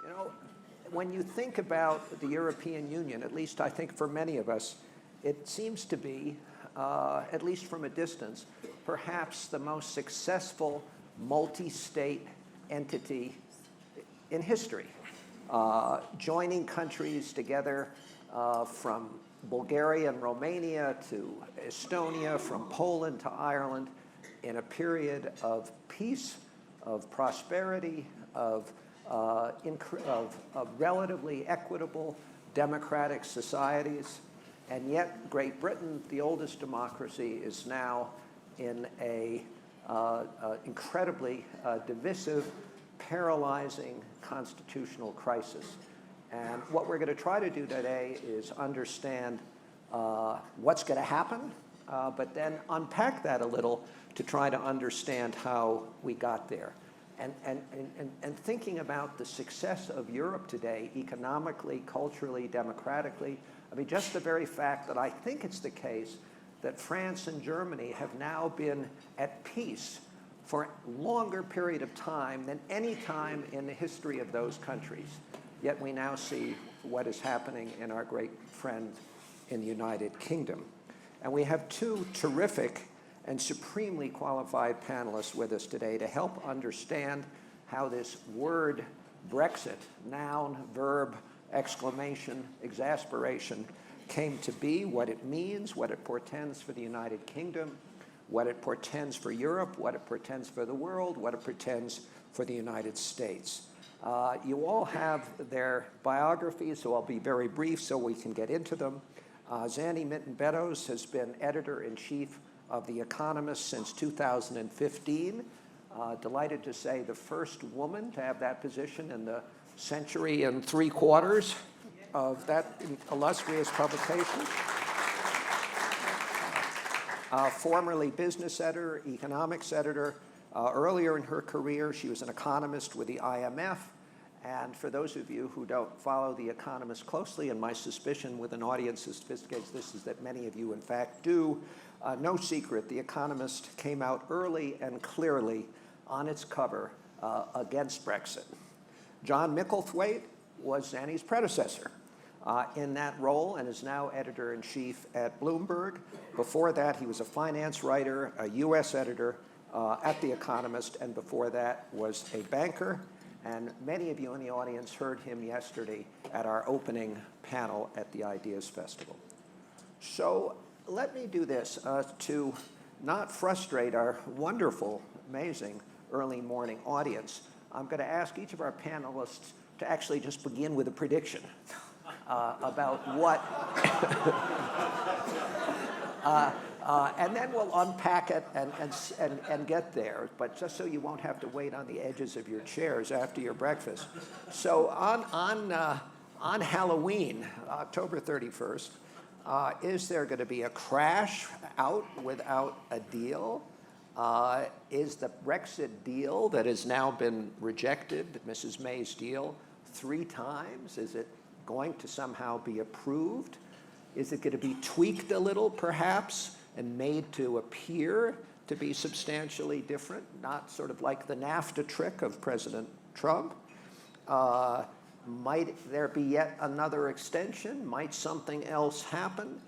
You know, when you think about the European Union, at least I think for many of us, it seems to be, at least from a distance, perhaps the most successful multi-state entity in history. Joining countries together from Bulgaria and Romania to Estonia, from Poland to Ireland, in a period of peace, of prosperity, of relatively equitable democratic societies. And yet Great Britain, the oldest democracy, is now in a incredibly divisive, paralyzing constitutional crisis. And what we're going to try to do today is understand what's going to happen, but then unpack that a little to try to understand how we got there. And thinking about the success of Europe today, economically, culturally, democratically, I mean, just the very fact that I think it's the case that France and Germany have now been at peace for a longer period of time than any time in the history of those countries. Yet we now see what is happening in our great friend in the United Kingdom. And we have two terrific and supremely qualified panelists with us today to help understand how this word Brexit, noun, verb, exclamation, exasperation, came to be, what it means, what it portends for the United Kingdom, what it portends for Europe, what it portends for the world, what it portends for the United States. You all have their biographies, so I'll be very brief so we can get into them. Zanny Minton-Beddoes has been editor-in-chief of The Economist since 2015. Delighted to say the first woman to have that position in the century and three-quarters of that illustrious publication. Formerly business editor, economics editor. Earlier in her career, she was an economist with the IMF. And for those of you who don't follow The Economist closely, and my suspicion with an audience as sophisticated as this is that many of you, in fact, do, no secret, The Economist came out early and clearly on its cover against Brexit. John Micklethwaite was Zanny's predecessor in that role and is now editor-in-chief at Bloomberg. Before that, he was a finance writer, a U.S. editor at The Economist, and before that was a banker. And many of you in the audience heard him yesterday at our opening panel at the Ideas Festival. So let me do this to not frustrate our wonderful, amazing early morning audience. I'm going to ask each of our panelists to actually just begin with a prediction about what, and then we'll unpack it and get there, but just so you won't have to wait on the edges of your chairs after your breakfast. So on Halloween, October 31st, is there going to be a crash out without a deal? Is the Brexit deal that has now been rejected, Mrs. May's deal, 3 times? Is it going to somehow be approved? Is it going to be tweaked a little, perhaps, and made to appear to be substantially different, not sort of like the NAFTA trick of President Trump? Might there be yet another extension? Might something else happen?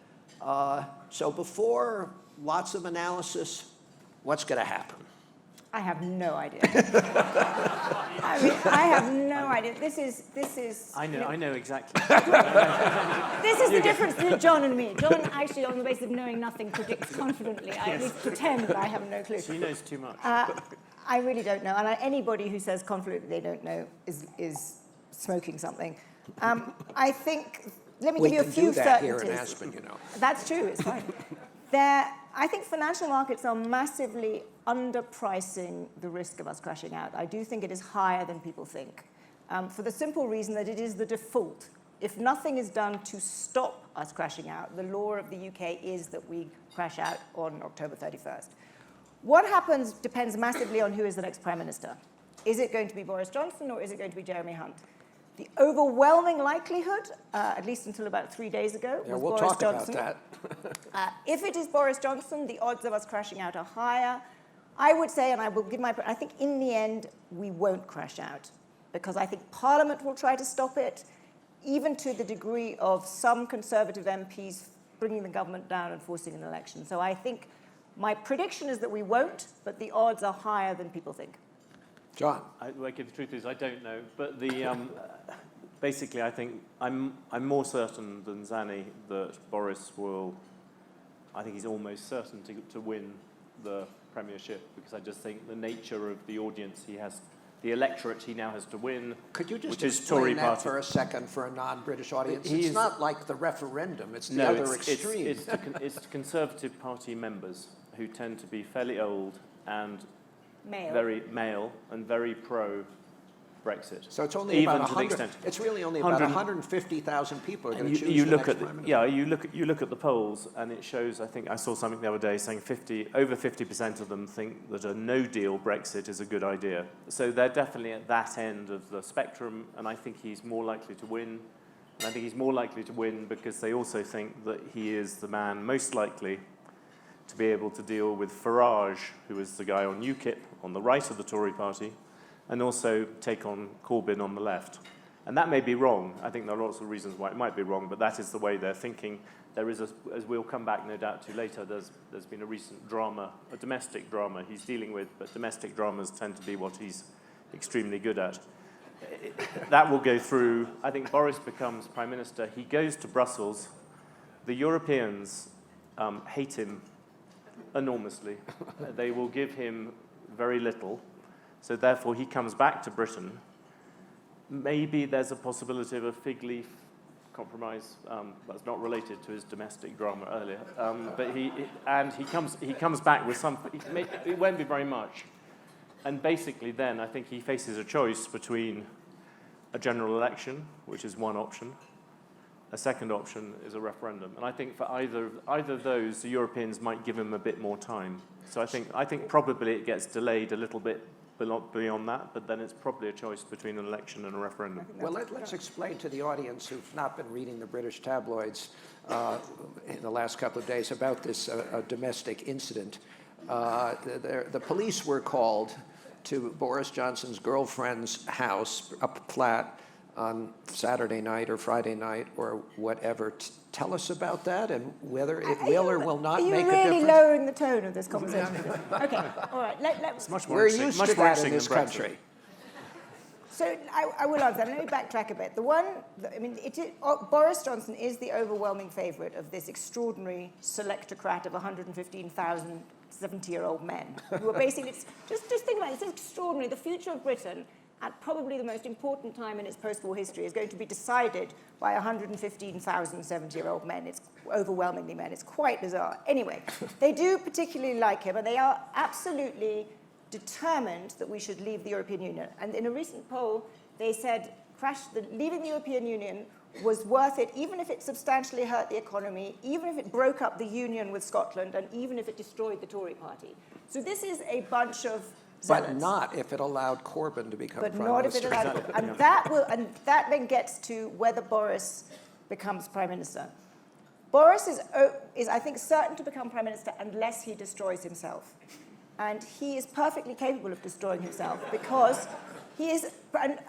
So before lots of analysis, what's going to happen? I have no idea. I mean, I have no idea. This is. I know exactly. This is the difference between John and me. John actually, on the basis of knowing nothing, predicts confidently. I at least pretend that I have no clue. She knows too much. I really don't know. And anybody who says confidently they don't know is smoking something. I think. Let me give you a few certainties. We can do that here in Aspen, you know. That's true. It's fine. I think financial markets are massively underpricing the risk of us crashing out. I do think it is higher than people think, for the simple reason that it is the default. If nothing is done to stop us crashing out, the law of the UK is that we crash out on October 31st. What happens depends massively on who is the next Prime Minister. Is it going to be Boris Johnson or is it going to be Jeremy Hunt? The overwhelming likelihood, at least until about 3 days ago, was Boris Johnson. About that. If it is Boris Johnson, the odds of us crashing out are higher. I would say, and I will give I think in the end, we won't crash out. because I think Parliament will try to stop it, even to the degree of some Conservative MPs bringing the government down and forcing an election. So I think my prediction is that we won't, but the odds are higher than people think. John? The truth is, I don't know. But basically, I think I'm more certain than Zanny that Boris will. I think he's almost certain to win the premiership, because I just think the nature of the audience he has, the electorate he now has to win. Could you just which is explain Tory that Party. for a second for a non-British audience? It's not like the referendum, it's the No, other extreme. it's Conservative Party members who tend to be fairly old and Male. very male and very pro-Brexit. So it's only even about to the 100, extent. it's really only about 150,000 people are going to choose you the look next at prime minister. yeah, you look at the polls, and it shows. I think I saw something the other day saying over 50% of them think that a no-deal Brexit is a good idea. So they're definitely at that end of the spectrum, and I think he's more likely to win. And I think he's more likely to win because they also think that he is the man most likely to be able to deal with Farage, who is the guy on UKIP on the right of the Tory party, and also take on Corbyn on the left. And that may be wrong. I think there are lots of reasons why it might be wrong, but that is the way they're thinking. There is, as we'll come back no doubt to later, there's been a recent drama, a domestic drama he's dealing with, but domestic dramas tend to be what he's extremely good at. That will go through. I think Boris becomes Prime Minister. He goes to Brussels. The Europeans hate him enormously. They will give him very little. So therefore, he comes back to Britain. Maybe there's a possibility of a fig leaf compromise that's not related to his domestic drama earlier. But he comes back with something. It won't be very much. And basically, then I think he faces a choice between a general election, which is one option. A second option is a referendum. And I think for either of those, the Europeans might give him a bit more time. So I think probably it gets delayed a little bit beyond that, but then it's probably a choice between an election and a referendum. Well, let's explain to the audience who've not been reading the British tabloids in the last couple of days about this domestic incident. The police were called to Boris Johnson's girlfriend's house, a flat, on Saturday night or Friday night or whatever. Tell us about that and whether it will or will not make a difference. Are you really lowering the tone of this conversation? Okay, all right. It's much more We're interesting, used much to more that in interesting this than Brexit. country. So I will answer. Let me backtrack a bit. Boris Johnson is the overwhelming favourite of this extraordinary selectocrat of 115,000 70-year-old men who are basically, just think about it, it's extraordinary. The future of Britain, at probably the most important time in its post-war history, is going to be decided by 115,000 70-year-old men. It's overwhelmingly men. It's quite bizarre. Anyway, they do particularly like him, and they are absolutely determined that we should leave the European Union. And in a recent poll, they said leaving the European Union was worth it, even if it substantially hurt the economy, even if it broke up the union with Scotland, and even if it destroyed the Tory party. So this is a bunch of zealots. But not if it allowed Corbyn to become Prime Minister. But not if it allowed and that then gets to whether Boris becomes Prime Minister. Boris is, I think, certain to become Prime Minister unless he destroys himself. And he is perfectly capable of destroying himself because he is,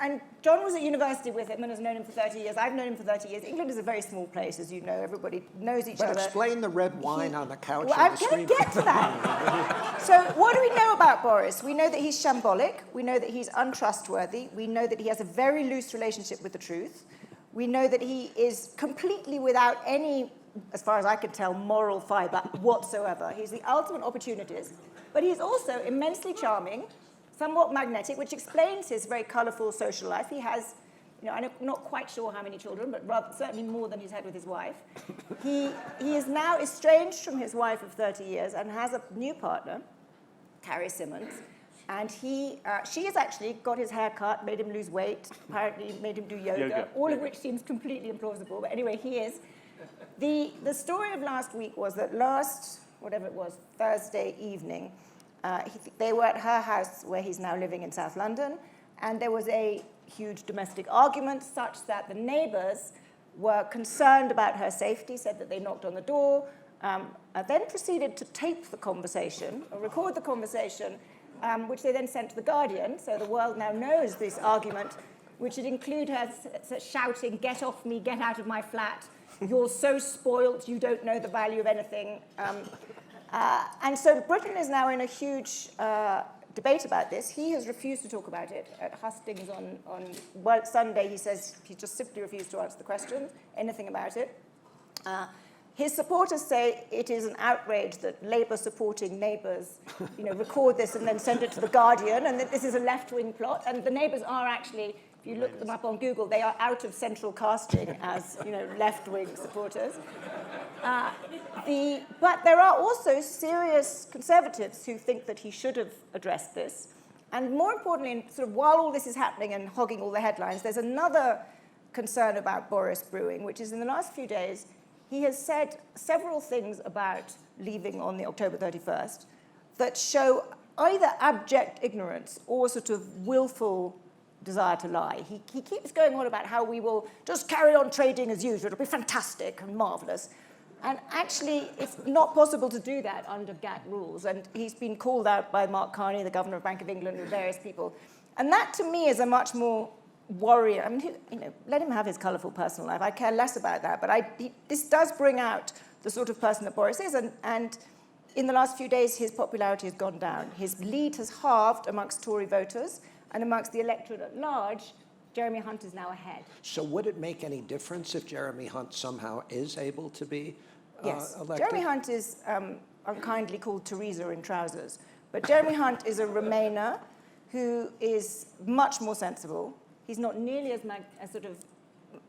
and John was at university with him and has known him for 30 years. I've known him for 30 years. England is a very small place, as you know. Everybody knows each other. But explain the red wine on the couch. Well, I'm going to get to that. So what do we know about Boris? We know that he's shambolic. We know that he's untrustworthy. We know that he has a very loose relationship with the truth. We know that he is completely without any, as far as I can tell, moral fibre whatsoever. He's the ultimate opportunist. But he's also immensely charming, somewhat magnetic, which explains his very colourful social life. He has, I'm not quite sure how many children, but certainly more than he's had with his wife. He is now estranged from his wife of 30 years and has a new partner, Carrie Simmons. And she has actually got his hair cut, made him lose weight, apparently made him do yoga. All of which seems completely implausible. But anyway, he is. The story of last week was that Thursday evening, they were at her house where he's now living in South London, and there was a huge domestic argument such that the neighbours were concerned about her safety, said that they knocked on the door, then proceeded to tape the conversation, or record the conversation, which they then sent to The Guardian, so the world now knows this argument which would include her shouting, "Get off me, get out of my flat. You're so spoilt, you don't know the value of anything." And so Britain is now in a huge debate about this. He has refused to talk about it. At Hustings on Sunday, he says he just simply refused to answer the question, anything about it. His supporters say it is an outrage that Labour-supporting neighbours, record this and then send it to The Guardian, and that this is a left-wing plot. And the neighbours are actually, if you look them up on Google, they are out of central casting as, left-wing supporters. But there are also serious Conservatives who think that he should have addressed this. And more importantly, sort of while all this is happening and hogging all the headlines, there's another concern about Boris brewing, which is in the last few days, he has said several things about leaving on the October 31st that show either abject ignorance or sort of willful desire to lie. He keeps going on about how we will just carry on trading as usual. It'll be fantastic and marvellous. And actually, it's not possible to do that under GATT rules. And he's been called out by Mark Carney, the governor of Bank of England, and various people. And that, to me, is a much more worrying. I mean, let him have his colourful personal life. I care less about that. But this does bring out the sort of person that Boris is. And in the last few days, his popularity has gone down. His lead has halved amongst Tory voters. And amongst the electorate at large, Jeremy Hunt is now ahead. So would it make any difference if Jeremy Hunt somehow is able to be yes. elected? Jeremy Hunt is unkindly called Theresa in trousers. But Jeremy Hunt is a Remainer who is much more sensible. He's not nearly as sort of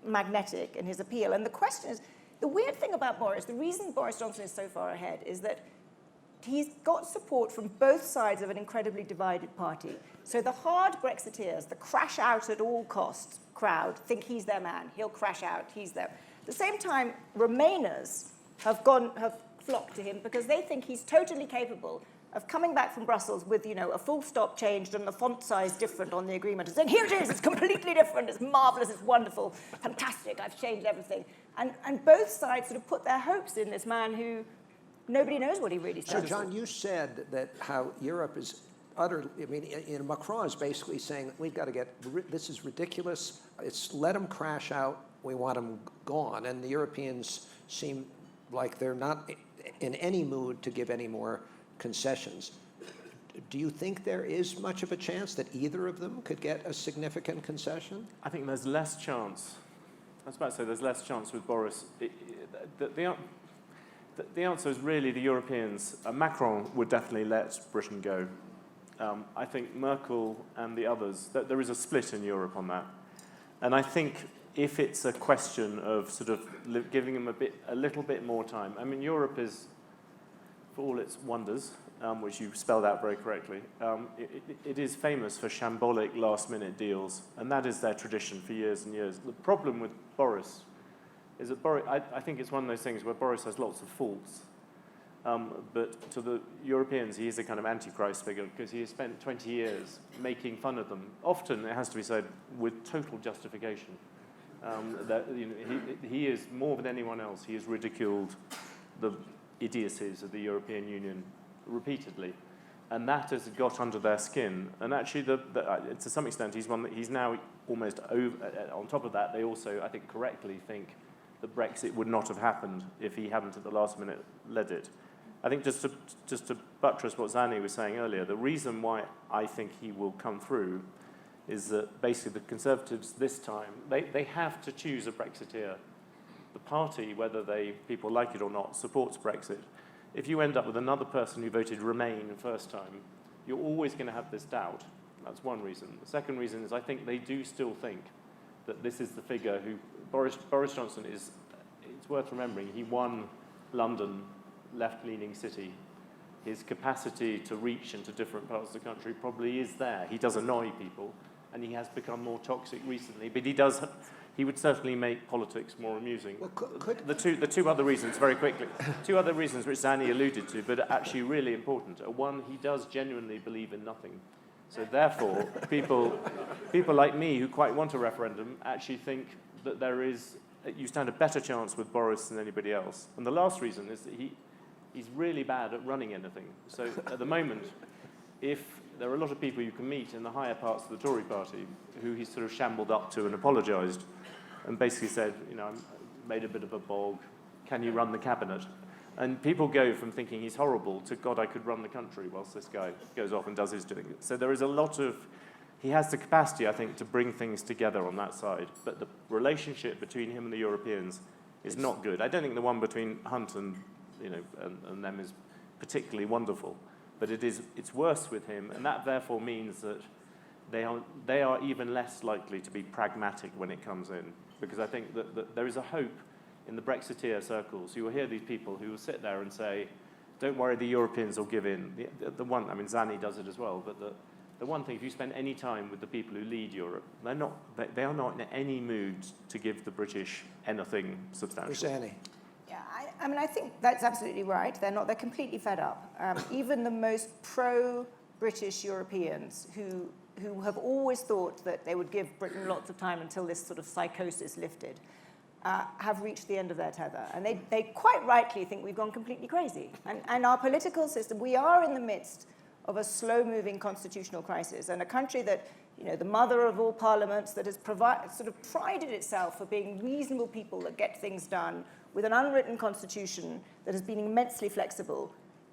magnetic in his appeal. And the question is, the weird thing about Boris, the reason Boris Johnson is so far ahead is that he's got support from both sides of an incredibly divided party. So the hard Brexiteers, the crash out at all costs crowd, think he's their man. He'll crash out, he's there. At the same time, Remainers have flocked to him because they think he's totally capable of coming back from Brussels with, a full stop changed and the font size different on the agreement and saying, here it is, it's completely different, it's marvellous, it's wonderful, fantastic, I've changed everything. And both sides sort of put their hopes in this man who nobody knows what he really stands for. So, John, you said that how Europe is utterly, Macron is basically saying that we've got to this is ridiculous, let them crash out, we want them gone. And the Europeans seem like they're not in any mood to give any more concessions. Do you think there is much of a chance that either of them could get a significant concession? I think there's less chance. I was about to say there's less chance with Boris. The answer is really the Europeans. Macron would definitely let Britain go. I think Merkel and the others, there is a split in Europe on that. And I think if it's a question of sort of giving them a little bit more time. I mean, Europe is, for all its wonders, which you spelled out very correctly, it is famous for shambolic last-minute deals, and that is their tradition for years and years. The problem with Boris is that I think it's one of those things where Boris has lots of faults, but to the Europeans, he is a kind of antichrist figure because he has spent 20 years making fun of them. Often, it has to be said, with total justification. That he is, more than anyone else, he has ridiculed the idiocies of the European Union repeatedly, and that has got under their skin. And actually, to some extent, he's now almost over. On top of that, they also, I think, correctly think that Brexit would not have happened if he hadn't at the last minute led it. I think just to buttress what Zanny was saying earlier, the reason why I think he will come through is that basically the Conservatives this time, they have to choose a Brexiteer. The party, whether people like it or not, supports Brexit. If you end up with another person who voted Remain the first time, you're always going to have this doubt. That's one reason. The second reason is I think they do still think that this is the figure who... Boris Johnson is... It's worth remembering, he won London, left-leaning city. His capacity to reach into different parts of the country probably is there. He does annoy people, and he has become more toxic recently, but he would certainly make politics more amusing. Well, the two other reasons, very quickly, two other reasons which Zanny alluded to, but are actually really important, are one, he does genuinely believe in nothing. So therefore, people like me who quite want a referendum actually think that you stand a better chance with Boris than anybody else. And the last reason is that he's really bad at running anything. So at the moment, if there are a lot of people you can meet in the higher parts of the Tory party who he sort of shambled up to and apologised and basically said, you know, I made a bit of a bog, can you run the cabinet? And people go from thinking he's horrible to, God, I could run the country whilst this guy goes off and does his doing. So there is a lot of, he has the capacity, I think, to bring things together on that side. But the relationship between him and the Europeans is not good. I don't think the one between Hunt and, you know, and them is particularly wonderful. But it's worse with him, and that therefore means that they are even less likely to be pragmatic when it comes in. Because I think that there is a hope in the Brexiteer circles. You will hear these people who will sit there and say, don't worry, the Europeans will give in. The one, I mean, Zanni does it as well, but the one thing, if you spend any time with the people who lead Europe, they are not in any mood to give the British anything substantial. Zanni. Yeah, I mean, I think that's absolutely right. They're completely fed up. Even the most pro-British Europeans who have always thought that they would give Britain lots of time until this sort of psychosis lifted, have reached the end of their tether. And they quite rightly think we've gone completely crazy. And our political system, we are in the midst of a slow-moving constitutional crisis, and a country that, you know, the mother of all parliaments, that has sort of prided itself for being reasonable people that get things done with an unwritten constitution that has been immensely flexible,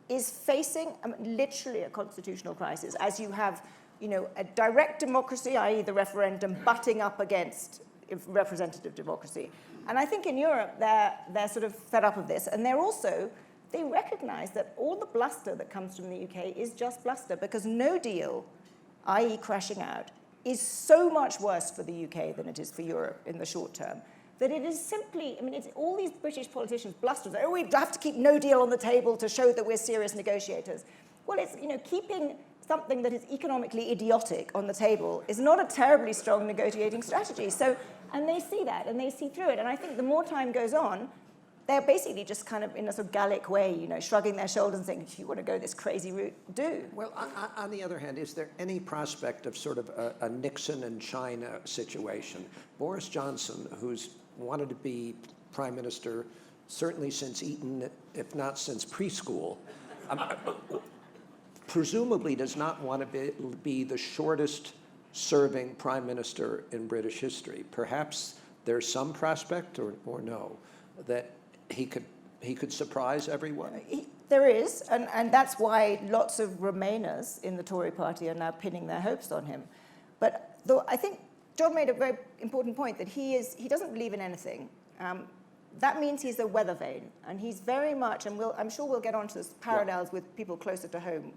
is facing literally a constitutional crisis, as you have, you know, a direct democracy, i.e. the referendum, butting up against representative democracy. And I think in Europe, they're sort of fed up of this. And they recognize that all the bluster that comes from the UK is just bluster, because no deal, i.e. crashing out, is so much worse for the UK than it is for Europe in the short term, that it is simply, I mean, it's all these British politicians bluster, oh, we have to keep no deal on the table to show that we're serious negotiators. Well, it's, you know, keeping something that is economically idiotic on the table is not a terribly strong negotiating strategy. So, and they see that, and they see through it. And I think the more time goes on, they're basically just kind of in a sort of Gallic way, you know, shrugging their shoulders and saying, if you want to go this crazy route, do. Well, on the other hand, is there any prospect of sort of a Nixon and China situation? Boris Johnson, who's wanted to be prime minister certainly since Eton, if not since preschool, presumably does not want to be the shortest serving prime minister in British history. Perhaps there's some prospect, or no, that he could surprise everyone? There is, and that's why lots of Remainers in the Tory party are now pinning their hopes on him. But though I think John made a very important point, that he doesn't believe in anything. That means he's a weather vane, and he's very much, and I'm sure we'll get onto this, parallels with people closer to home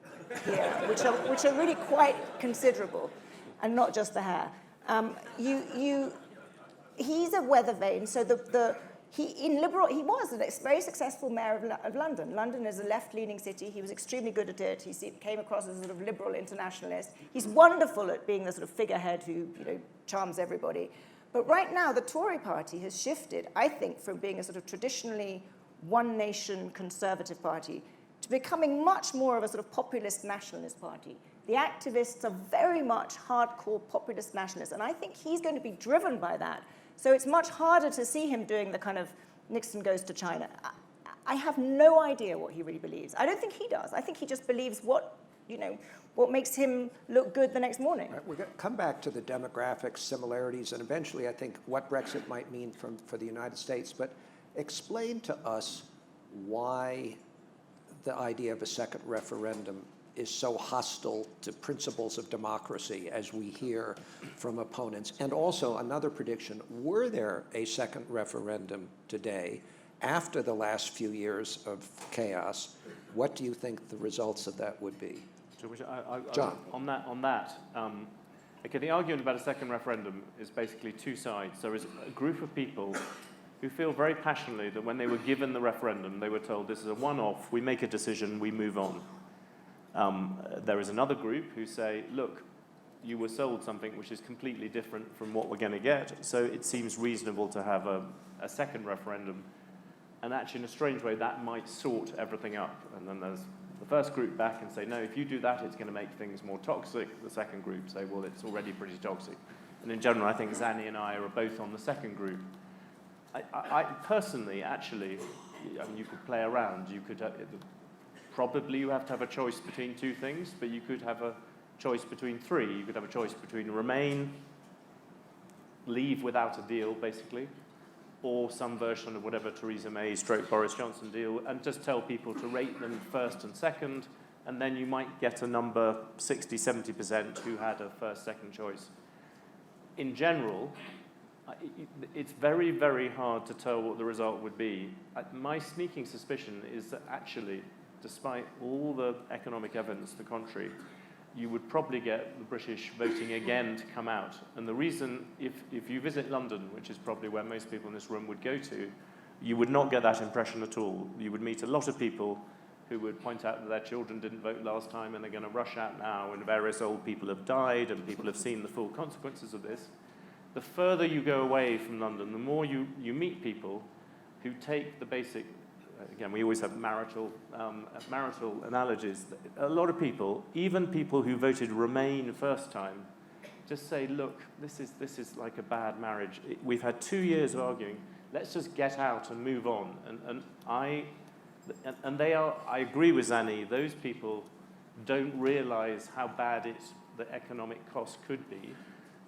here, which are really quite considerable, and not just the hair. He's a weather vane, so he was a very successful mayor of London. London is a left-leaning city. He was extremely good at it. He came across as a sort of liberal internationalist. He's wonderful at being the sort of figurehead who, you know, charms everybody. But right now, the Tory party has shifted, I think, from being a sort of traditionally one-nation conservative party to becoming much more of a sort of populist nationalist party. The activists are very much hardcore populist nationalists, and I think he's going to be driven by that. So it's much harder to see him doing the kind of Nixon goes to China. I have no idea what he really believes. I don't think he does. I think he just believes what makes him look good the next morning. Right, we're going to come back to the demographic similarities and eventually, I think, what Brexit might mean for the United States. But explain to us why the idea of a second referendum is so hostile to principles of democracy, as we hear from opponents. And also, another prediction, were there a second referendum today, after the last few years of chaos, what do you think the results of that would be? John. On that, okay, the argument about a second referendum is basically two sides. There is a group of people who feel very passionately that when they were given the referendum, they were told this is a one-off, we make a decision, we move on. There is another group who say, look, you were sold something which is completely different from what we're going to get, so it seems reasonable to have a second referendum. And actually, in a strange way, that might sort everything up. And then there's the first group back and say, no, if you do that, it's going to make things more toxic. The second group say, well, it's already pretty toxic. And in general, I think Zanni and I are both on the second group. I personally, actually, I mean, you could play around. You could probably you have to have a choice between two things, but you could have choice between three. You could have a choice between remain, leave without a deal, basically, or some version of whatever Theresa May / Boris Johnson deal, and just tell people to rate them first and second, and then you might get a number 60, 70% who had a first, second choice. In general, it's very, very hard to tell what the result would be. My sneaking suspicion is that actually, despite all the economic evidence to the contrary, you would probably get the British voting again to come out. And the reason, if you visit London, which is probably where most people in this room would go to, you would not get that impression at all. You would meet a lot of people who would point out that their children didn't vote last time and they're going to rush out now, and various old people have died and people have seen the full consequences of this. The further you go away from London, the more you meet people who take the basic, again, we always have marital analogies. A lot of people, even people who voted Remain first time, just say, look, this is like a bad marriage. We've had 2 years of arguing. Let's just get out and move on. I agree with Zanny, those people don't realize how bad the economic cost could be.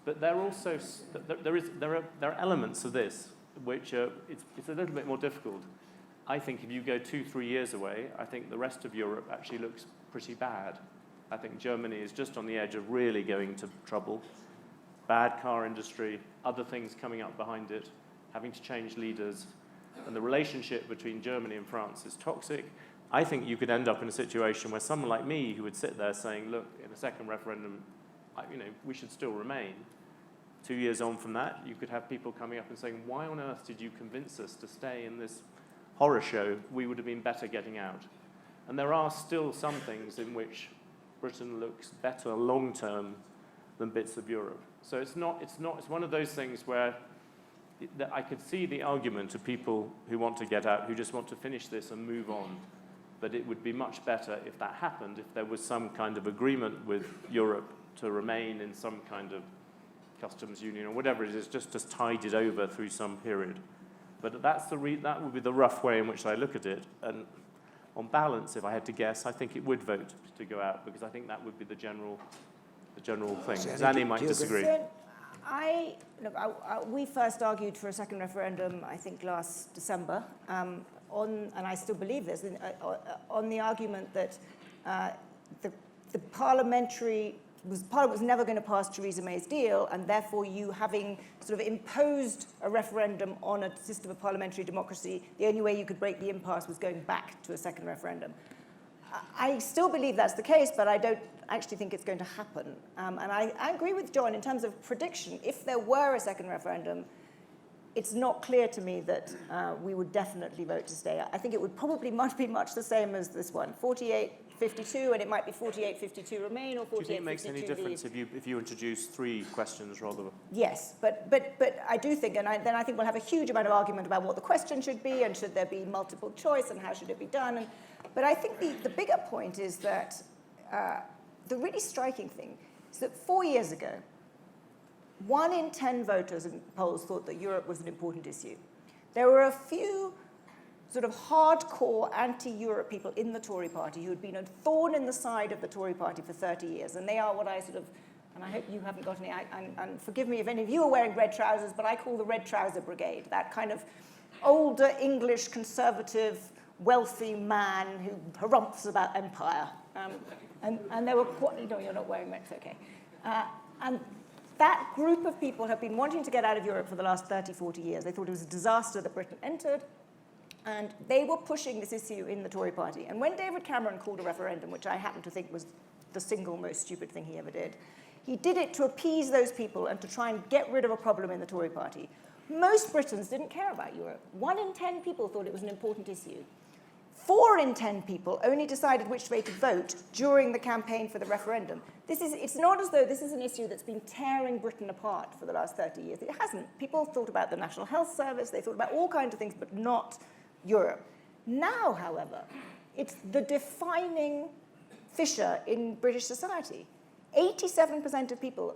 But there are elements of this which it's a little bit more difficult. I think if you go 2-3 years away, I think the rest of Europe actually looks pretty bad. I think Germany is just on the edge of really going to trouble. Bad car industry, other things coming up behind it, having to change leaders, and the relationship between Germany and France is toxic. I think you could end up in a situation where someone like me who would sit there saying, look, in a second referendum, we should still remain. 2 years on from that, you could have people coming up and saying, why on earth did you convince us to stay in this horror show? We would have been better getting out. And there are still some things in which Britain looks better long-term than bits of Europe. So it's one of those things where I could see the argument of people who want to get out, who just want to finish this and move on. But it would be much better if that happened, if there was some kind of agreement with Europe to remain in some kind of customs union or whatever it is, just to tide it over through some period. But that would be the rough way in which I look at it. And on balance, if I had to guess, I think it would vote to go out, because I think that would be the general thing. Zanny might disagree. So we first argued for a second referendum, I think, last December, and I still believe this, on the argument that the Parliament was never going to pass Theresa May's deal, and therefore you having sort of imposed a referendum on a system of parliamentary democracy, the only way you could break the impasse was going back to a second referendum. I still believe that's the case, but I don't actually think it's going to happen. And I agree with John in terms of prediction. If there were a second referendum, it's not clear to me that we would definitely vote to stay. I think it would probably be much the same as this one, 48-52, and it might be 48-52 remain or 48-52 leave. Do you think it makes any difference if you introduce 3 questions rather than... Yes, but I do think, and then I think we'll have a huge amount of argument about what the question should be, and should there be multiple choice, and how should it be done. But I think the bigger point is that the really striking thing is that 4 years ago, 1 in 10 voters in polls thought that Europe was an important issue. There were a few sort of hardcore anti-Europe people in the Tory party who had been a thorn in the side of the Tory party for 30 years. And they are what I sort of, and I hope you haven't got any, and forgive me if any of you are wearing red trousers, but I call the Red Trouser Brigade, that kind of older English conservative, wealthy man who harumphs about empire. And there were, no, you're not wearing red, it's okay. And that group of people have been wanting to get out of Europe for the last 30, 40 years. They thought it was a disaster that Britain entered. And they were pushing this issue in the Tory party. And when David Cameron called a referendum, which I happen to think was the single most stupid thing he ever did, he did it to appease those people and to try and get rid of a problem in the Tory party. Most Britons didn't care about Europe. 1 in 10 people thought it was an important issue. 4 in 10 people only decided which way to vote during the campaign for the referendum. It's not as though this is an issue that's been tearing Britain apart for the last 30 years. It hasn't. People thought about the National Health Service, they thought about all kinds of things, but not Europe. Now, however, it's the defining fissure in British society. 87% of people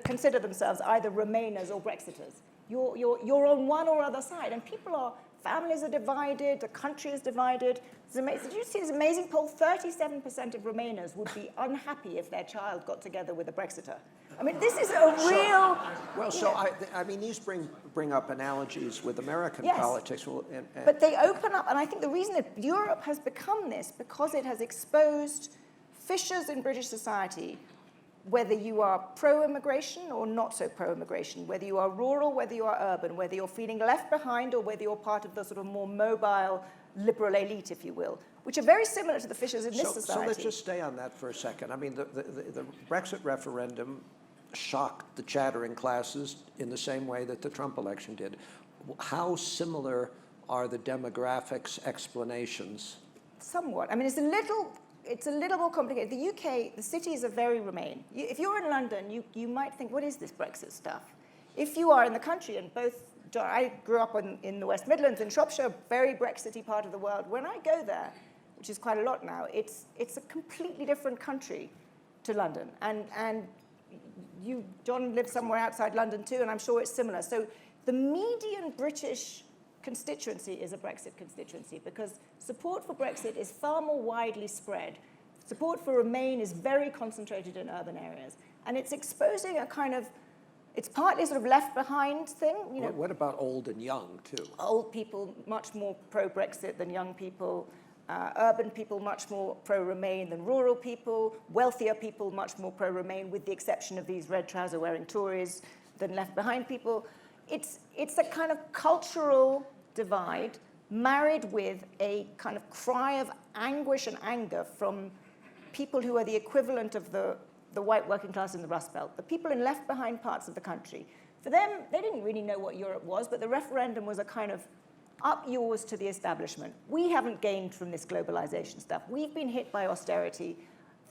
consider themselves either Remainers or Brexiters. You're on one or other side, and people are Families are divided, the country is divided. Did you see this amazing poll? 37% of Remainers would be unhappy if their child got together with a Brexiter. I mean, this is a real... Well, so I mean, these bring up analogies with American Yes. politics. Well, But they open up, and I think the reason that Europe has become this, because it has exposed fissures in British society, whether you are pro-immigration or not so pro-immigration, whether you are rural, whether you are urban, whether you're feeling left behind or whether you're part of the sort of more mobile liberal elite, if you will, which are very similar to the fissures in this society. So let's just stay on that for a second. I mean, the Brexit referendum shocked the chattering classes in the same way that the Trump election did. How similar are the demographics explanations? Somewhat. I mean, it's a little more complicated. The UK, the cities are very Remain. If you're in London, you might think, what is this Brexit stuff? If you are in the country, and I grew up in the West Midlands, in Shropshire, very Brexity part of the world. When I go there, which is quite a lot now, it's a completely different country to London. And John lives somewhere outside London too, and I'm sure it's similar. So the median British constituency is a Brexit constituency because support for Brexit is far more widely spread. Support for Remain is very concentrated in urban areas. And it's exposing a kind of, it's partly sort of left behind thing. You know, What about old and young, too? old people much more pro-Brexit than young people. Urban people much more pro-Remain than rural people. Wealthier people much more pro-Remain, with the exception of these red trouser-wearing Tories than left-behind people. It's a kind of cultural divide married with a kind of cry of anguish and anger from people who are the equivalent of the white working class in the Rust Belt, the people in left-behind parts of the country. For them, they didn't really know what Europe was, but the referendum was a kind of up yours to the establishment. We haven't gained from this globalization stuff. We've been hit by austerity.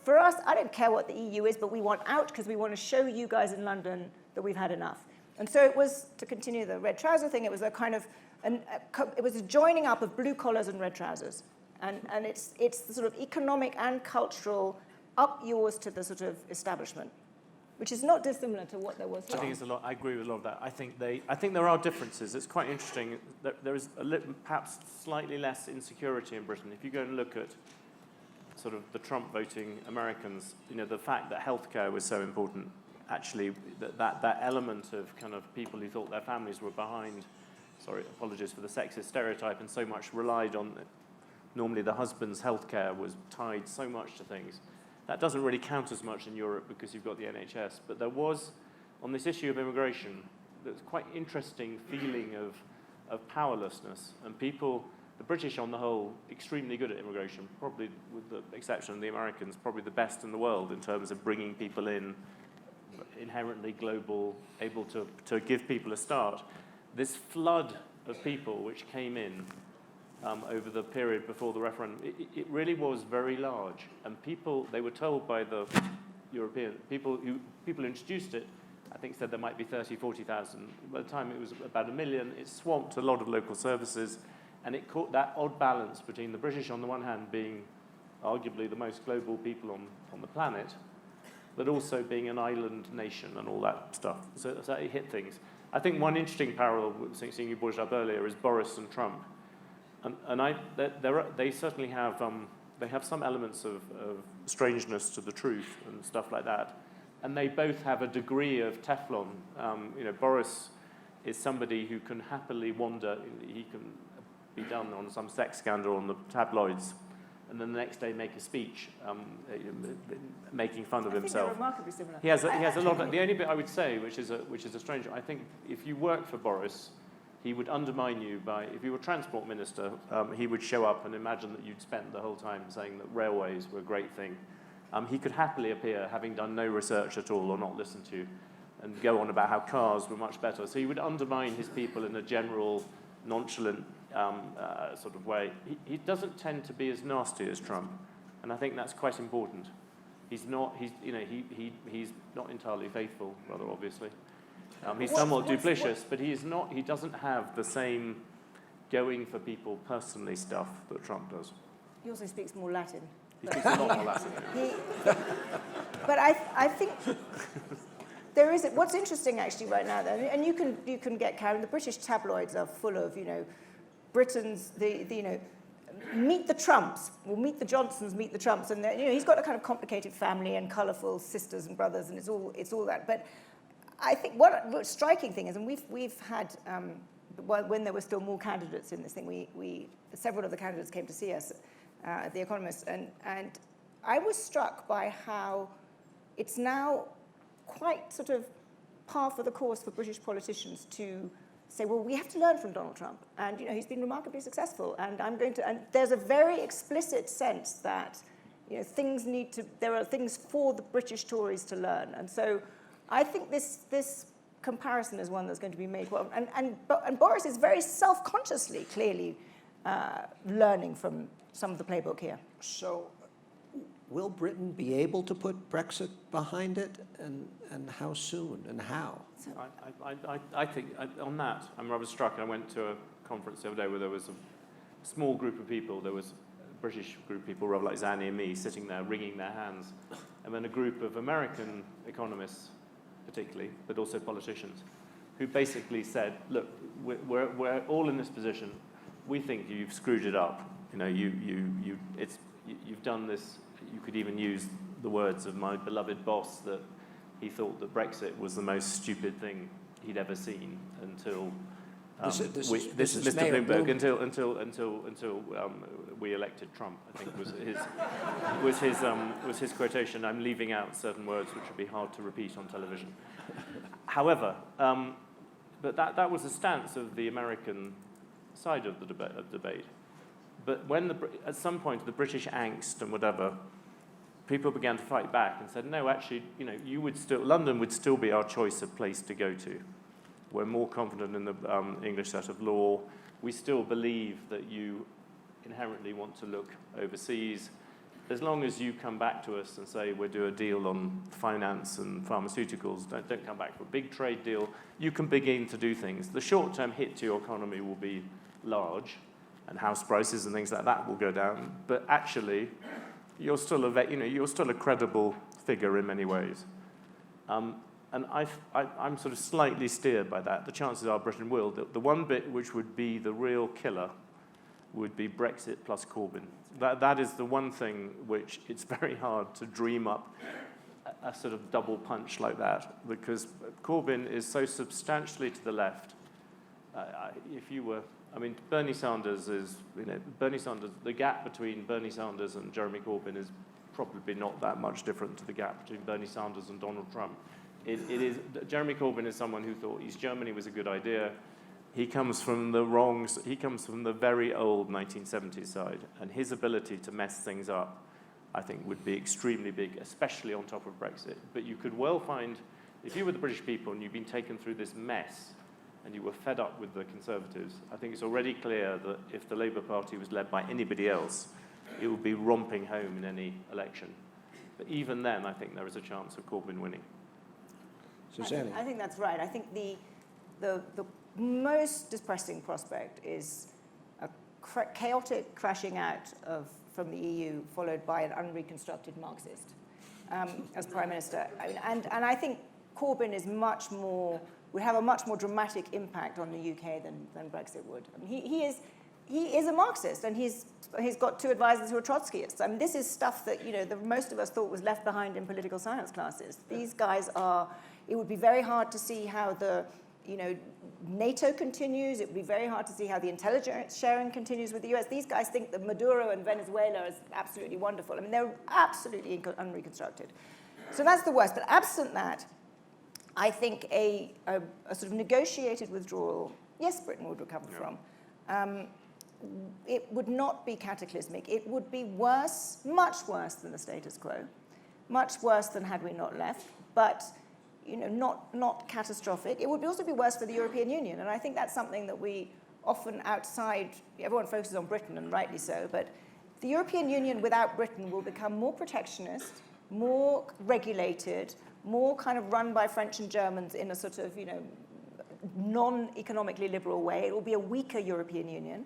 For us, I don't care what the EU is, but we want out because we want to show you guys in London that we've had enough. And so it was, to continue the red trouser thing, it was a kind of, it was a joining up of blue collars and red trousers. And it's the sort of economic and cultural up yours to the sort of establishment, which is not dissimilar to what there was here. I think it's a lot. I agree with a lot of that. I think there are differences. It's quite interesting that there is perhaps slightly less insecurity in Britain. If you go and look at sort of the Trump voting Americans, you know, the fact that healthcare was so important, actually, that element of kind of people who thought their families were behind. Sorry, apologies for the sexist stereotype, and so much relied on. Normally, the husband's healthcare was tied so much to things. That doesn't really count as much in Europe because you've got the NHS. But there was, on this issue of immigration, there's quite interesting feeling of powerlessness. And people, the British on the whole, extremely good at immigration, probably with the exception of the Americans, probably the best in the world in terms of bringing people in, inherently global, able to give people a start. This flood of people which came in over the period before the referendum, it really was very large. And people, they were told by the European, people who introduced it, I think said there might be 30, 40,000. By the time it was about 1 million, it swamped a lot of local services, and it caught that odd balance between the British on the one hand being arguably the most global people on the planet, but also being an island nation and all that stuff. So it hit things. I think one interesting parallel, seeing you brought it up earlier, is Boris and Trump. And they certainly have they have some elements of strangeness to the truth and stuff like that. And they both have a degree of Teflon. You know, Boris is somebody who can happily wander. He can be done on some sex scandal on the tabloids, and then the next day make a speech making fun of himself. They're remarkably similar. He has a lot of, the only bit I would say, which is a strange, I think if you work for Boris, he would undermine you by, if you were transport minister, he would show up and imagine that you'd spent the whole time saying that railways were a great thing. He could happily appear having done no research at all or not listened to, and go on about how cars were much better. So he would undermine his people in a general, nonchalant sort of way. He doesn't tend to be as nasty as Trump, and I think that's quite important. He's not entirely faithful, rather obviously. He's somewhat duplicitous, but he is not. He doesn't have the same going for people personally stuff that Trump does. He also speaks more Latin. He speaks a lot more Latin. But I think there is. What's interesting actually right now, though, and you can get carried. The British tabloids are full of Britain's, meet the Trumps, or meet the Johnsons, meet the Trumps, and he's got a kind of complicated family and colourful sisters and brothers, and it's all that. But I think what striking thing is, and we've had, when there were still more candidates in this thing, several of the candidates came to see us at The Economist, and I was struck by how it's now quite sort of par for the course for British politicians to say, well, we have to learn from Donald Trump, and he's been remarkably successful, and and there's a very explicit sense that there are things for the British Tories to learn, and so I think this comparison is one that's going to be made well, and Boris is very self-consciously, clearly learning from some of the playbook here. So, will Britain be able to put Brexit behind it, and how soon, and how? I think on that, I'm rather struck. I went to a conference the other day where there was a small group of people. There was a British group of people, rather like Zanny and me, sitting there wringing their hands, and then a group of American economists, particularly, but also politicians, who basically said, look, we're all in this position. We think you've screwed it up. You've done this. You could even use the words of my beloved boss that he thought that Brexit was the most stupid thing he'd ever seen until this is Mr. Mayor Bloomberg until we elected Trump. I think was his quotation. I'm leaving out certain words which would be hard to repeat on television. However, but that was the stance of the American side of the debate. But when at some point the British angst and whatever, people began to fight back and said, no, actually, London would still be our choice of place to go to. We're more confident in the English set of law. We still believe that you inherently want to look overseas. As long as you come back to us and say, we'll do a deal on finance and pharmaceuticals, don't come back for a big trade deal, you can begin to do things. The short-term hit to your economy will be large, and house prices and things like that will go down. But actually, you're still a credible figure in many ways. And I'm sort of slightly steered by that. The chances are Britain will. The one bit which would be the real killer would be Brexit plus Corbyn. That is the one thing which it's very hard to dream up a sort of double punch like that, because Corbyn is so substantially to the left. Bernie Sanders is, the gap between Bernie Sanders and Jeremy Corbyn is probably not that much different to the gap between Bernie Sanders and Donald Trump. Jeremy Corbyn is someone who thought East Germany was a good idea. He comes from the very old 1970s side, and his ability to mess things up, I think, would be extremely big, especially on top of Brexit. But you could well find, if you were the British people and you've been taken through this mess, and you were fed up with the Conservatives, I think it's already clear that if the Labour Party was led by anybody else, it would be romping home in any election. But even then, I think there is a chance of Corbyn winning. Susanne? I think that's right. I think the most depressing prospect is a chaotic crashing out from the EU, followed by an unreconstructed Marxist as Prime Minister. And I think Corbyn is would have a much more dramatic impact on the UK than Brexit would. He is a Marxist, and he's got two advisors who are Trotskyists. This is stuff that most of us thought was left behind in political science classes. These guys are. It would be very hard to see how the NATO continues. It would be very hard to see how the intelligence sharing continues with the US. These guys think that Maduro and Venezuela is absolutely wonderful. They're absolutely unreconstructed. So that's the worst. But absent that, I think a sort of negotiated withdrawal, yes, Britain would recover from. It would not be cataclysmic. It would be worse, much worse than the status quo, much worse than had we not left, but not catastrophic. It would also be worse for the European Union, and I think that's something that we often everyone focuses on Britain, and rightly so, but the European Union without Britain will become more protectionist, more regulated, more kind of run by French and Germans in a sort of, non-economically liberal way. It will be a weaker European Union.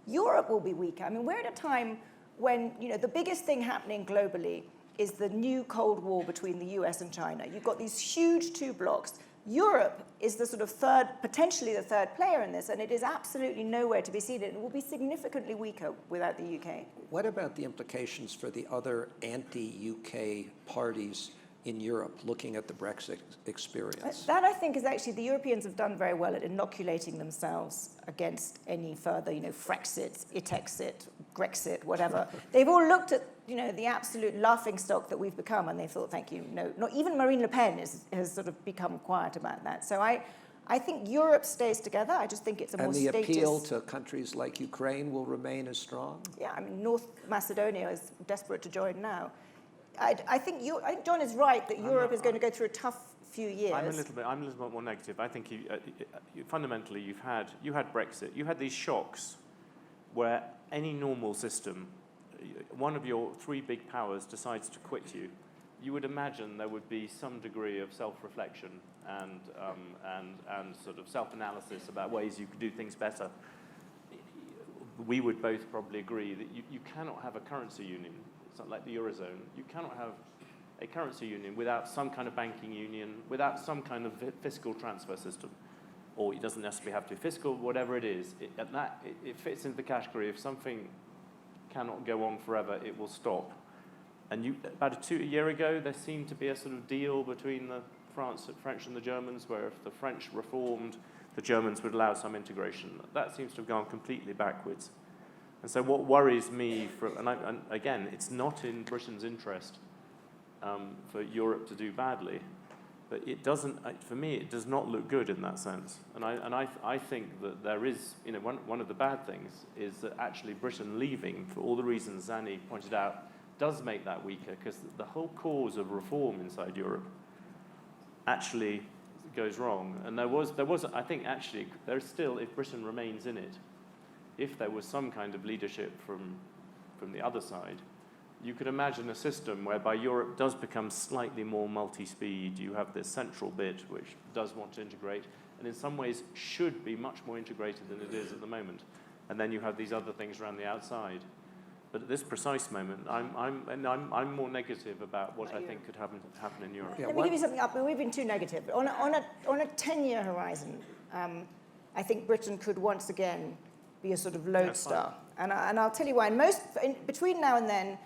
Europe will be weaker. We're at a time when, the biggest thing happening globally is the new Cold War between the US and China. You've got these huge two blocs. Europe is the sort of potentially the third player in this, and it is absolutely nowhere to be seen. It will be significantly weaker without the UK. What about the implications for the other anti-UK parties in Europe looking at the Brexit experience? That, I think, is actually, the Europeans have done very well at inoculating themselves against any further, Frexit, Itexit, Grexit, whatever. They've all looked at, the absolute laughingstock that we've become, and they thought, thank you, no, not even Marine Le Pen has sort of become quiet about that. So I think Europe stays together. I just think it's a more status. And the appeal to countries like Ukraine will remain as strong? Yeah, I mean, North Macedonia is desperate to join now. I think John is right that Europe is going to go through a tough few years. I'm a little bit more negative. I think fundamentally you had Brexit. You had these shocks where any normal system, one of your three big powers decides to quit you. You would imagine there would be some degree of self-reflection and sort of self-analysis about ways you could do things better. We would both probably agree that you cannot have a currency union. It's not like the Eurozone. You cannot have a currency union without some kind of banking union, without some kind of fiscal transfer system. Or it doesn't necessarily have to be fiscal, whatever it is. It fits into the category. If something cannot go on forever, it will stop. And about a year ago, there seemed to be a sort of deal between the French and the Germans, where if the French reformed, the Germans would allow some integration. That seems to have gone completely backwards. And so what worries me, and again, it's not in Britain's interest for Europe to do badly, but it doesn't, for me, it does not look good in that sense. And I think that there is, one of the bad things is that actually Britain leaving, for all the reasons Zanny pointed out, does make that weaker, because the whole cause of reform inside Europe actually goes wrong. And there was, I think actually, there's still, if Britain remains in it, if there was some kind of leadership from the other side, you could imagine a system whereby Europe does become slightly more multi-speed. You have this central bit which does want to integrate, and in some ways should be much more integrated than it is at the moment. And then you have these other things around the outside. But at this precise moment, I'm more negative about what I think could happen in Europe. Let me give you something up. We've been too negative. On a 10-year horizon, I think Britain could once again be a sort of lodestar. And I'll tell you why. Between now and then,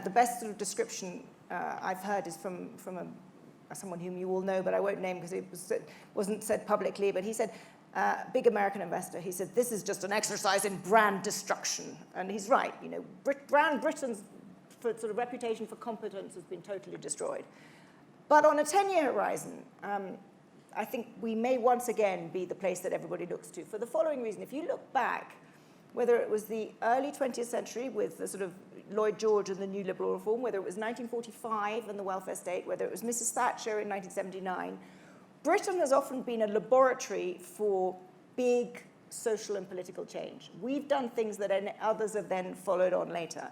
the best sort of description I've heard is from someone whom you all know, but I won't name because it wasn't said publicly, but he said, big American investor, he said, this is just an exercise in brand destruction. And he's right. Britain's sort of reputation for competence has been totally destroyed. But on a 10-year horizon, I think we may once again be the place that everybody looks to for the following reason. If you look back, whether it was the early 20th century with the sort of Lloyd George and the New Liberal Reform, whether it was 1945 and the welfare state, whether it was Mrs. Thatcher in 1979, Britain has often been a laboratory for big social and political change. We've done things that others have then followed on later.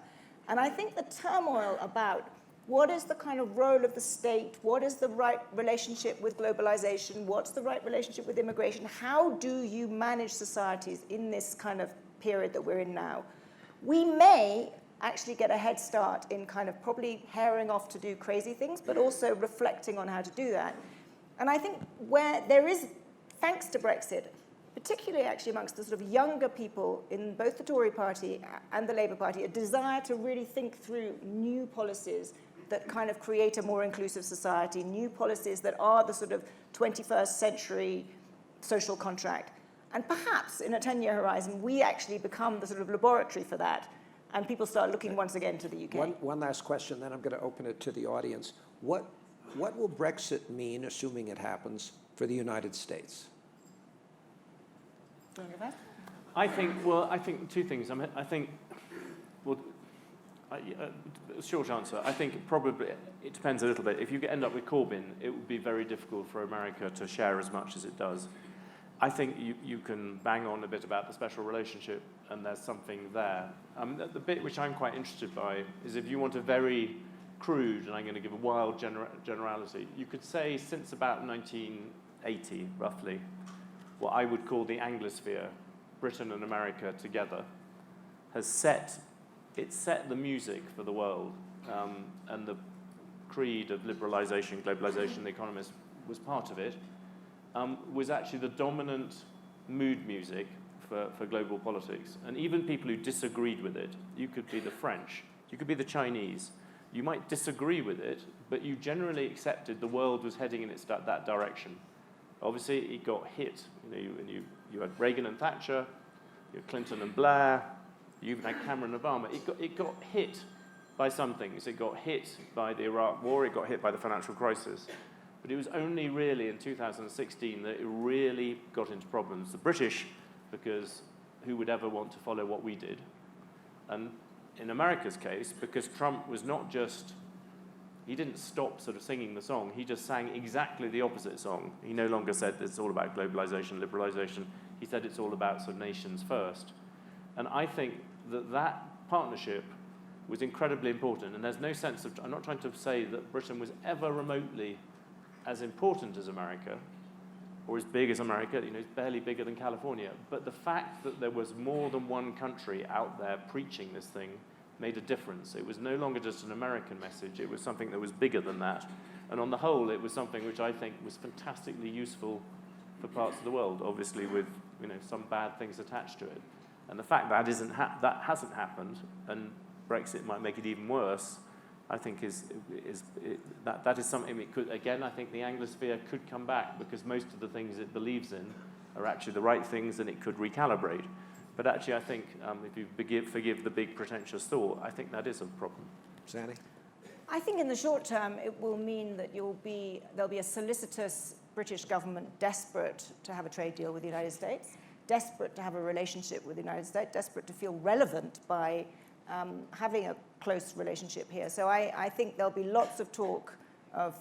And I think the turmoil about what is the kind of role of the state, what is the right relationship with globalization, what's the right relationship with immigration, how do you manage societies in this kind of period that we're in now? We may actually get a head start in kind of probably herring off to do crazy things, but also reflecting on how to do that. And I think where there is, thanks to Brexit, particularly actually amongst the sort of younger people in both the Tory party and the Labour Party, a desire to really think through new policies that kind of create a more inclusive society, new policies that are the sort of 21st century social contract. And perhaps in a 10-year horizon, we actually become the sort of laboratory for that, and people start looking once again to the UK. One last question, then I'm going to open it to the audience. What will Brexit mean, assuming it happens, for the United States? Do you want to go first? I think two things. Short answer. I think probably it depends a little bit. If you end up with Corbyn, it would be very difficult for America to share as much as it does. I think you can bang on a bit about the special relationship, and there's something there. The bit which I'm quite interested by is if you want a very crude, and I'm going to give a wild generality, you could say since about 1980, roughly, what I would call the Anglosphere, Britain and America together, has set the music for the world, and the creed of liberalisation, globalisation, the Economist was part of it. was actually the dominant mood music for global politics. And even people who disagreed with it, you could be the French, you could be the Chinese, you might disagree with it, but you generally accepted the world was heading in that direction. Obviously, it got hit. You had Reagan and Thatcher, you had Clinton and Blair, you even had Cameron and Obama. It got hit by some things. It got hit by the Iraq War, it got hit by the financial crisis. But it was only really in 2016 that it really got into problems. The British, because who would ever want to follow what we did? And in America's case, because Trump was not just, he didn't stop sort of singing the song, he just sang exactly the opposite song. He no longer said it's all about globalization, liberalization. He said it's all about sort of nations first. And I think that partnership was incredibly important. And there's no sense of, I'm not trying to say that Britain was ever remotely as important as America, or as big as America, it's barely bigger than California. But the fact that there was more than one country out there preaching this thing made a difference. It was no longer just an American message, it was something that was bigger than that. And on the whole, it was something which I think was fantastically useful for parts of the world, obviously with some bad things attached to it. And the fact that that hasn't happened, and Brexit might make it even worse, I think that is something it could, again, I think the Anglosphere could come back because most of the things it believes in are actually the right things and it could recalibrate. But actually, I think if you forgive the big pretentious thought, I think that is a problem. Zanny? I think in the short term, it will mean that there'll be a solicitous British government desperate to have a trade deal with the United States, desperate to have a relationship with the United States, desperate to feel relevant by having a close relationship here. So I think there'll be lots of talk of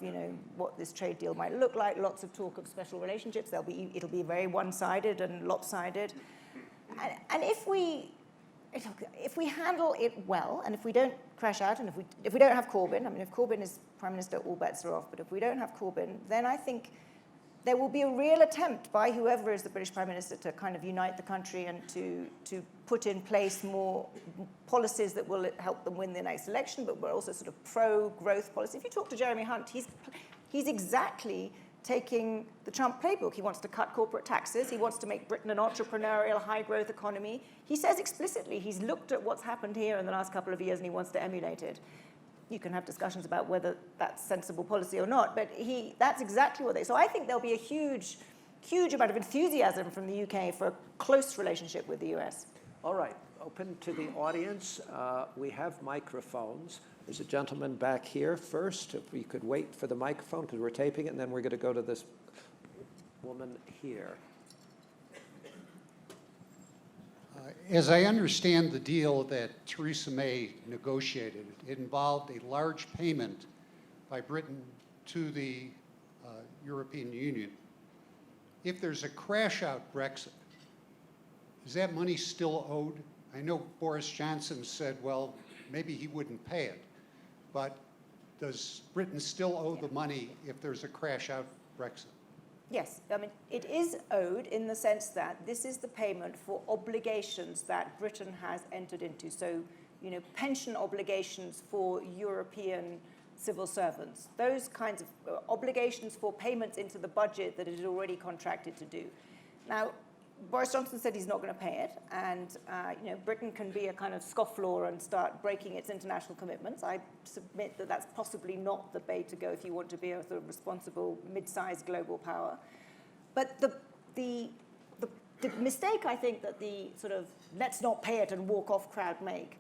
what this trade deal might look like, lots of talk of special relationships. It'll be very one-sided and lopsided. And if we handle it well, and if we don't crash out, and if we don't have Corbyn, if Corbyn is Prime Minister, all bets are off, but if we don't have Corbyn, then I think there will be a real attempt by whoever is the British Prime Minister to kind of unite the country and to put in place more policies that will help them win the next election, but we're also sort of pro-growth policy. If you talk to Jeremy Hunt, he's exactly taking the Trump playbook. He wants to cut corporate taxes. He wants to make Britain an entrepreneurial, high-growth economy. He says explicitly he's looked at what's happened here in the last couple of years and he wants to emulate it. You can have discussions about whether that's sensible policy or not, but that's exactly what So I think there'll be a huge amount of enthusiasm from the UK for a close relationship with the US. All right, open to the audience. We have microphones. There's a gentleman back here first. If we could wait for the microphone, because we're taping it, and then we're going to go to this woman here. As I understand the deal that Theresa May negotiated, it involved a large payment by Britain to the European Union. If there's a crash-out Brexit, is that money still owed? I know Boris Johnson said, well, maybe he wouldn't pay it, but does Britain still owe the money if there's a crash-out Brexit? Yes, it is owed in the sense that this is the payment for obligations that Britain has entered into. So, pension obligations for European civil servants, those kinds of obligations for payments into the budget that it had already contracted to do. Now, Boris Johnson said he's not going to pay it, and Britain can be a kind of scofflaw and start breaking its international commitments. I submit that that's possibly not the way to go if you want to be a sort of responsible, mid-sized global power. But the mistake I think that the sort of let's not pay it and walk off crowd make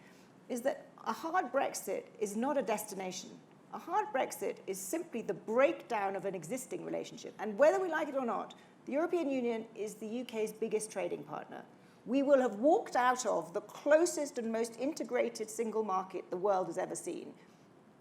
is that a hard Brexit is not a destination. A hard Brexit is simply the breakdown of an existing relationship. And whether we like it or not, the European Union is the UK's biggest trading partner. We will have walked out of the closest and most integrated single market the world has ever seen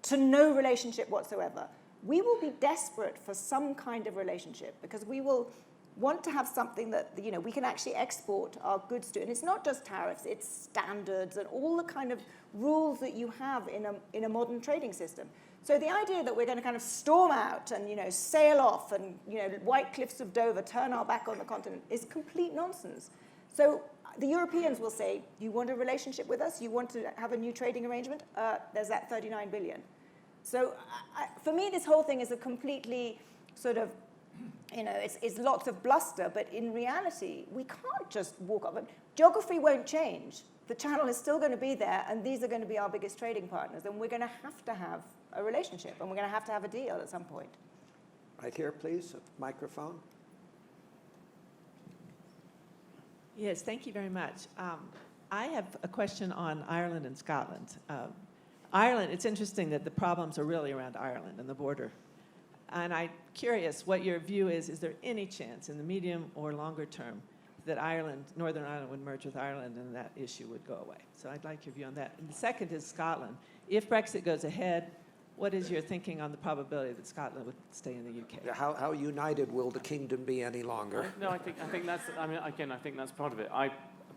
to no relationship whatsoever. We will be desperate for some kind of relationship because we will want to have something that we can actually export our goods to. And it's not just tariffs, it's standards and all the kind of rules that you have in a modern trading system. So the idea that we're going to kind of storm out and sail off and White Cliffs of Dover, turn our back on the continent is complete nonsense. So the Europeans will say, you want a relationship with us? You want to have a new trading arrangement? There's that 39 billion. So for me, this whole thing is a completely sort of it's lots of bluster, but in reality, we can't just walk up. Geography won't change. The channel is still going to be there, and these are going to be our biggest trading partners, and we're going to have a relationship, and we're going to have a deal at some point. Right here, please, a microphone. Yes, thank you very much. I have a question on Ireland and Scotland. Ireland, it's interesting that the problems are really around Ireland and the border. And I'm curious what your view is there any chance in the medium or longer term that Northern Ireland would merge with Ireland and that issue would go away? So I'd like your view on that. And the second is Scotland. If Brexit goes ahead, what is your thinking on the probability that Scotland would stay in the UK? How united will the kingdom be any longer? No, I think that's, I mean, again, I think that's part of it.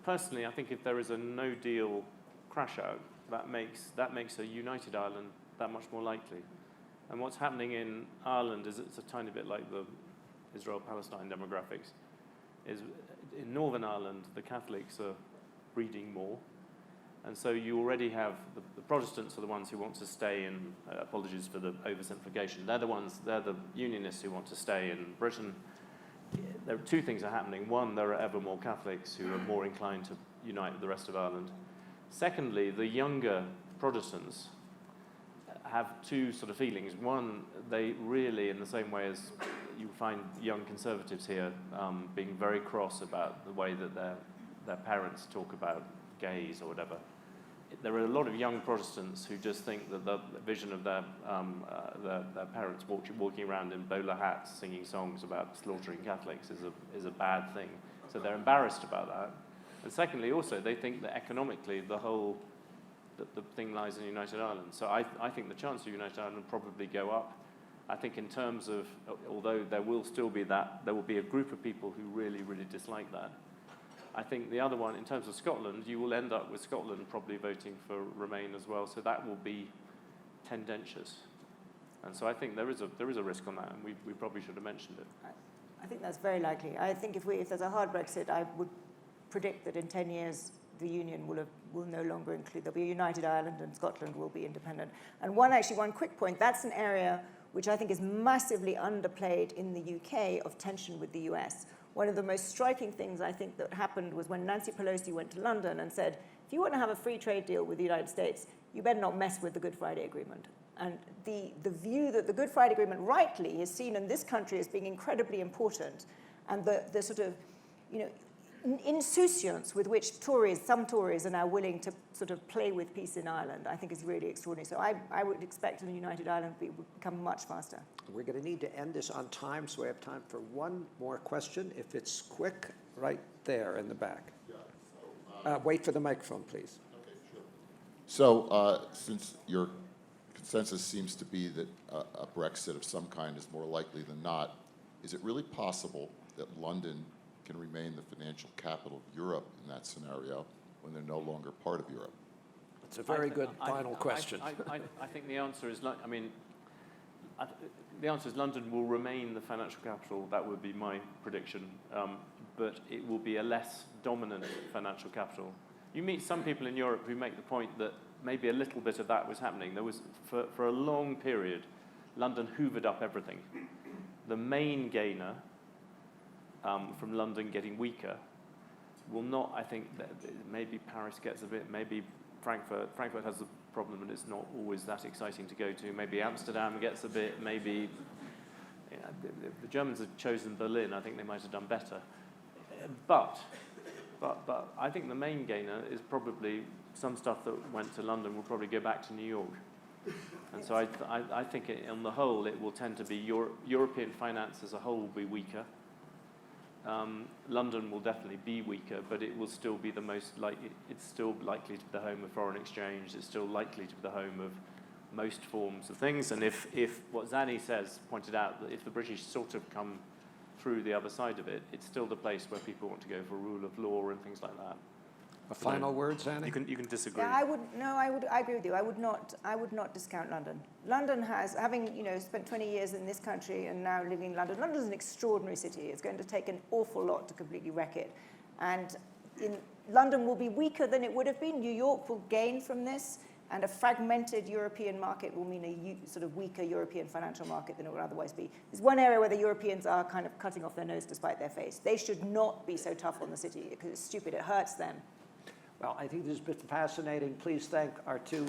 Personally, I think if there is a no-deal crash out, that makes a united Ireland that much more likely. And what's happening in Ireland is it's a tiny bit like the Israel-Palestine demographics. Is in Northern Ireland, the Catholics are breeding more. And so you already have the Protestants are the ones who want to stay in, apologies for the oversimplification, they're the unionists who want to stay in Britain. There are two things are happening. One, there are ever more Catholics who are more inclined to unite with the rest of Ireland. Secondly, the younger Protestants have two sort of feelings. One, they really, in the same way as you find young conservatives here being very cross about the way that their parents talk about gays or whatever. There are a lot of young Protestants who just think that the vision of their parents walking around in bowler hats singing songs about slaughtering Catholics is a bad thing. So they're embarrassed about that. And secondly, also, they think that economically the thing lies in United Ireland. So I think the chance of United Ireland will probably go up. I think in terms of, although there will still be there will be a group of people who really, really dislike that. I think the other one, in terms of Scotland, you will end up with Scotland probably voting for Remain as well, so that will be tendentious. And so I think there is a risk on that, and we probably should have mentioned it. I think that's very likely. I think if there's a hard Brexit, I would predict that in 10 years the Union will no longer include, there'll be a united Ireland and Scotland will be independent. And one quick point, that's an area which I think is massively underplayed in the UK of tension with the US. One of the most striking things I think that happened was when Nancy Pelosi went to London and said, if you want to have a free trade deal with the United States, you better not mess with the Good Friday Agreement. And the view that the Good Friday Agreement rightly is seen in this country as being incredibly important, and the sort of, insouciance with which some Tories are now willing to sort of play with peace in Ireland, I think is really extraordinary. So I would expect a united Ireland would become much faster. We're going to need to end this on time, so we have time for one more question. If it's quick, right there in the back. Yeah, wait for the microphone, please. Okay, sure. So since your consensus seems to be that a Brexit of some kind is more likely than not, is it really possible that London can remain the financial capital of Europe in that scenario when they're no longer part of Europe? It's a very good final question. I think the answer is, the answer is London will remain the financial capital. That would be my prediction, but it will be a less dominant financial capital. You meet some people in Europe who make the point that maybe a little bit of that was happening. There was, for a long period, London hoovered up everything. The main gainer from London getting weaker will not, I think, maybe Paris gets a bit, maybe Frankfurt has a problem and it's not always that exciting to go to, maybe Amsterdam gets a bit, maybe, if the Germans had chosen Berlin, I think they might have done better. But I think the main gainer is probably some stuff that went to London will probably go back to New York. And so I think on the whole it will tend to be European finance as a whole will be weaker. London will definitely be weaker, but it will still be it's still likely to be the home of foreign exchange. It's still likely to be the home of most forms of things. And if what Zanny pointed out, that if the British sort of come through the other side of it, it's still the place where people want to go for rule of law and things like that. A final word, Zanny? You can disagree. Yeah, I agree with you. I would not discount London. London has, having spent 20 years in this country and now living in London, London is an extraordinary city. It's going to take an awful lot to completely wreck it. And London will be weaker than it would have been. New York will gain from this. And a fragmented European market will mean a sort of weaker European financial market than it would otherwise be. There's one area where the Europeans are kind of cutting off their nose to spite their face. They should not be so tough on the city because it's stupid. It hurts them. Well, I think this has been fascinating. Please thank our two